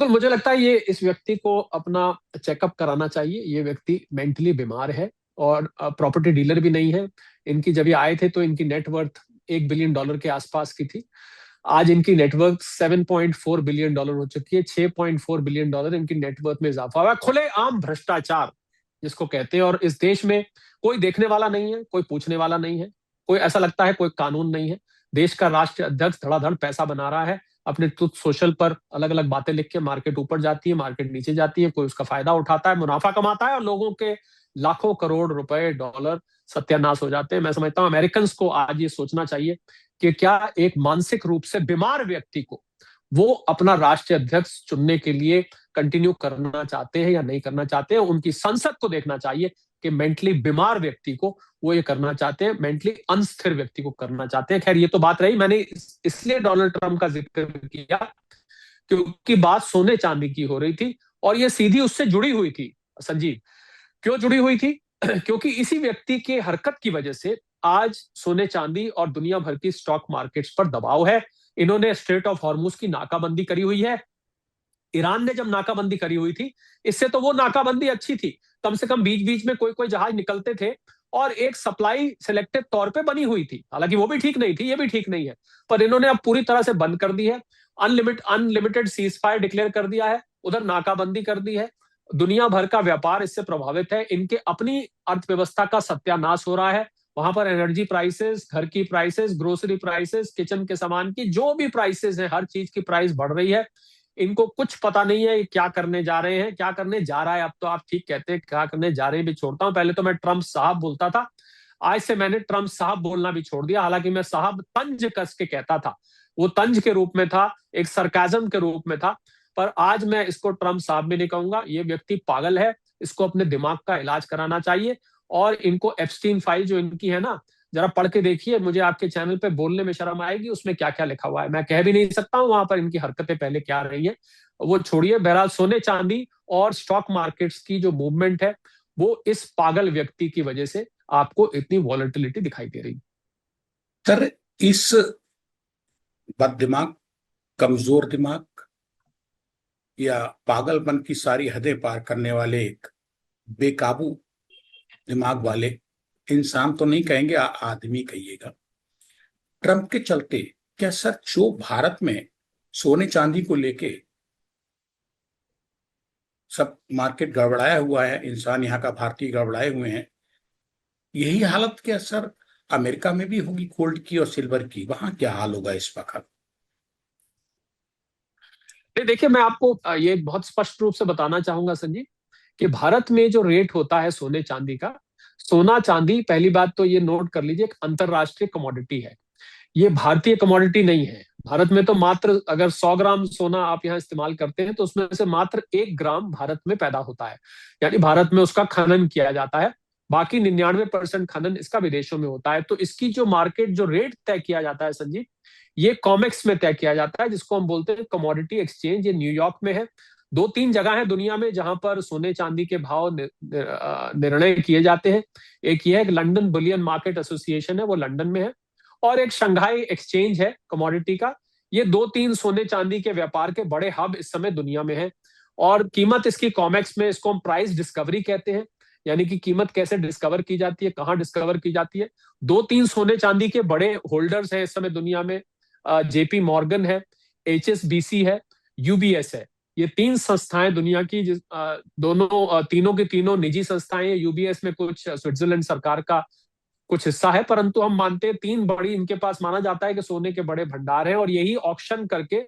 बिल्कुल, मुझे लगता है ये इस व्यक्ति को अपना चेकअप कराना चाहिए। ये व्यक्ति मेंटली बीमार है और प्रॉपर्टी डीलर भी नहीं है। इनकी जब ये आए थे तो इनकी नेटवर्थ $1 बिलियन के आसपास की थी। आज इनकी नेटवर्थ $7.4 बिलियन हो चुकी है। $6.4 बिलियन इनकी नेटवर्थ में इजाफा हुआ है। खुलेआम भ्रष्टाचार जिसको कहते हैं, और इस देश में कोई देखने वाला नहीं है, कोई पूछने वाला नहीं है, कोई ऐसा लगता है कोई कानून नहीं है। देश का राष्ट्रीय अध्यक्ष धड़ाधड़ पैसा बना रहा है अपने ट्रुथ सोशल पर, अलग अलग बातें लिख के। मार्केट ऊपर जाती है, मार्केट नीचे जाती है, कोई उसका फायदा उठाता है, मुनाफा कमाता है, और लोगों के लाखों करोड़ रुपए डॉलर सत्यानाश हो जाते हैं। मैं समझता हूं अमेरिकन को आज ये सोचना चाहिए कि क्या एक मानसिक रूप से बीमार व्यक्ति को वो अपना राष्ट्रीय अध्यक्ष चुनने के लिए कंटिन्यू करना चाहते हैं या नहीं करना चाहते हैं। उनकी संसद को देखना चाहिए कि मेंटली बीमार व्यक्ति को वो ये करना चाहते हैं, मेंटली अनस्थिर व्यक्ति को करना चाहते हैं। खैर, ये तो बात रही। मैंने इसलिए डोनाल्ड ट्रंप का जिक्र किया क्योंकि बात सोने चांदी की हो रही थी और ये सीधी उससे जुड़ी हुई थी। संजीव, क्यों जुड़ी हुई थी? क्योंकि इसी व्यक्ति के हरकत की वजह से आज सोने चांदी और दुनिया भर की स्टॉक मार्केट्स पर दबाव है। इन्होंने स्ट्रेट ऑफ हॉर्मुज की नाकाबंदी करी हुई है। ईरान ने जब नाकाबंदी करी हुई थी, इससे तो वो नाकाबंदी अच्छी थी, कम से कम बीच बीच में कोई कोई जहाज निकलते थे और एक सप्लाई सिलेक्टिव तौर पे बनी हुई थी। हालांकि वो भी ठीक नहीं थी, ये भी ठीक नहीं है, पर इन्होंने अब पूरी तरह से बंद कर दी है। अनलिमिटेड सीज फायर डिक्लेयर कर दिया है, उधर नाकाबंदी कर दी है। दुनिया भर का व्यापार इससे प्रभावित है। इनके अपनी अर्थव्यवस्था का सत्यानाश हो रहा है। वहां पर एनर्जी प्राइसेस, घर की प्राइसेस, ग्रोसरी प्राइसेस, किचन के सामान की जो भी प्राइसेस है, हर चीज की प्राइस बढ़ रही है। इनको कुछ पता नहीं है क्या करने जा रहे हैं, क्या करने जा रहा है। अब तो आप ठीक कहते हैं, क्या करने जा रहे हैं भी छोड़ता हूं। पहले तो मैं ट्रंप साहब बोलता था, आज से मैंने ट्रंप साहब बोलना भी छोड़ दिया। हालांकि मैं साहब तंज कस के कहता था, वो तंज के रूप में था, एक सरकाजम के रूप में था, पर आज मैं इसको ट्रंप साहब भी नहीं कहूंगा। ये व्यक्ति पागल है, इसको अपने दिमाग का इलाज कराना चाहिए। और इनको एप्स्टीन फाइल जो इनकी है ना, जरा पढ़ के देखिए। मुझे आपके चैनल पे बोलने में शर्म आएगी, उसमें क्या क्या लिखा हुआ है मैं कह भी नहीं सकता हूं। वहां पर इनकी हरकतें पहले क्या रही है वो छोड़िए। बहरहाल, सोने चांदी और स्टॉक मार्केट्स की जो मूवमेंट है वो इस पागल व्यक्ति की वजह से आपको इतनी वॉलेटिलिटी दिखाई दे रही। सर, इस बद दिमाग, कमजोर दिमाग या पागलपन की सारी हदें पार करने वाले एक बेकाबू दिमाग वाले इंसान तो नहीं कहेंगे, आदमी कहिएगा, ट्रंप के चलते क्या सर जो भारत में सोने चांदी को लेके सब मार्केट गड़बड़ाया हुआ है, इंसान यहाँ का भारतीय गड़बड़ाए हुए हैं, यही हालत क्या सर अमेरिका में भी होगी गोल्ड की और सिल्वर की? वहां क्या हाल होगा इस वक्त? देखिए, मैं आपको ये बहुत स्पष्ट रूप से बताना चाहूंगा संजीव, कि भारत में जो रेट होता है सोने चांदी का, सोना चांदी, पहली बात तो ये नोट कर लीजिए, एक अंतरराष्ट्रीय कमोडिटी है। ये भारतीय कमोडिटी नहीं है। भारत में तो मात्र अगर 100 ग्राम सोना आप यहाँ इस्तेमाल करते हैं तो उसमें से मात्र 1 ग्राम भारत में पैदा होता है, यानी भारत में उसका खनन किया जाता है। बाकी 99% खनन इसका विदेशों में होता है। तो इसकी जो मार्केट, जो रेट तय किया जाता है संजीव, ये कॉमेक्स में तय किया जाता है, जिसको हम बोलते हैं कमोडिटी एक्सचेंज। ये न्यूयॉर्क में है। 2-3 जगह है दुनिया में जहां पर सोने चांदी के भाव निर्णय किए जाते हैं। एक ये है, लंदन बुलियन मार्केट एसोसिएशन है, वो लंदन में है। और एक शंघाई एक्सचेंज है कमोडिटी का। ये 2-3 सोने चांदी के व्यापार के बड़े हब इस समय दुनिया में है। और कीमत इसकी कॉमेक्स में, इसको हम प्राइस डिस्कवरी कहते हैं, यानी कि कीमत कैसे डिस्कवर की जाती है, कहाँ डिस्कवर की जाती है। 2-3 सोने चांदी के बड़े होल्डर्स हैं इस समय दुनिया में। जेपी मॉर्गन है, HSBC है, UBS है। ये 3 संस्थाएं दुनिया की, दोनों तीनों की तीनों निजी संस्थाएं हैं। UBS में कुछ स्विट्जरलैंड सरकार का कुछ हिस्सा है, परंतु हम मानते हैं 3 बड़ी इनके पास, माना जाता है कि सोने के बड़े भंडार हैं। और यही ऑक्शन करके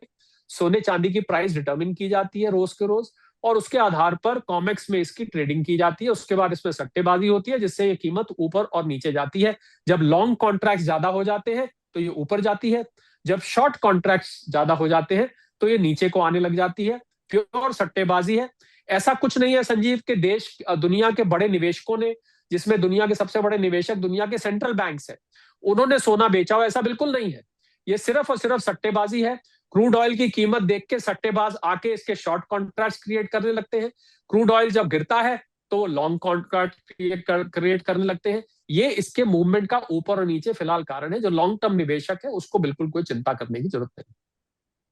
सोने चांदी की प्राइस डिटरमिन की जाती है रोज के रोज, और उसके आधार पर कॉमेक्स में इसकी ट्रेडिंग की जाती है। उसके बाद इसमें सट्टेबाजी होती है, जिससे ये कीमत ऊपर और नीचे जाती है। जब लॉन्ग कॉन्ट्रैक्ट ज्यादा हो जाते हैं तो ये ऊपर जाती है, जब शॉर्ट कॉन्ट्रैक्ट ज्यादा हो जाते हैं तो ये नीचे को आने लग जाती है। प्योर सट्टेबाजी है। ऐसा कुछ नहीं है संजीव के देश, दुनिया के बड़े निवेशकों ने, जिसमें दुनिया के सबसे बड़े निवेशक दुनिया के सेंट्रल बैंक्स है, उन्होंने सोना बेचा हो, ऐसा बिल्कुल नहीं है। ये सिर्फ और सिर्फ सट्टेबाजी है। क्रूड ऑयल की कीमत देख के सट्टेबाज आके इसके शॉर्ट कॉन्ट्रैक्ट्स क्रिएट करने लगते हैं। क्रूड ऑयल जब गिरता है तो वो लॉन्ग कॉन्ट्रैक्ट क्रिएट करने लगते हैं। ये इसके मूवमेंट का ऊपर और नीचे फिलहाल कारण है। जो लॉन्ग टर्म निवेशक है उसको बिल्कुल कोई चिंता करने की जरूरत नहीं।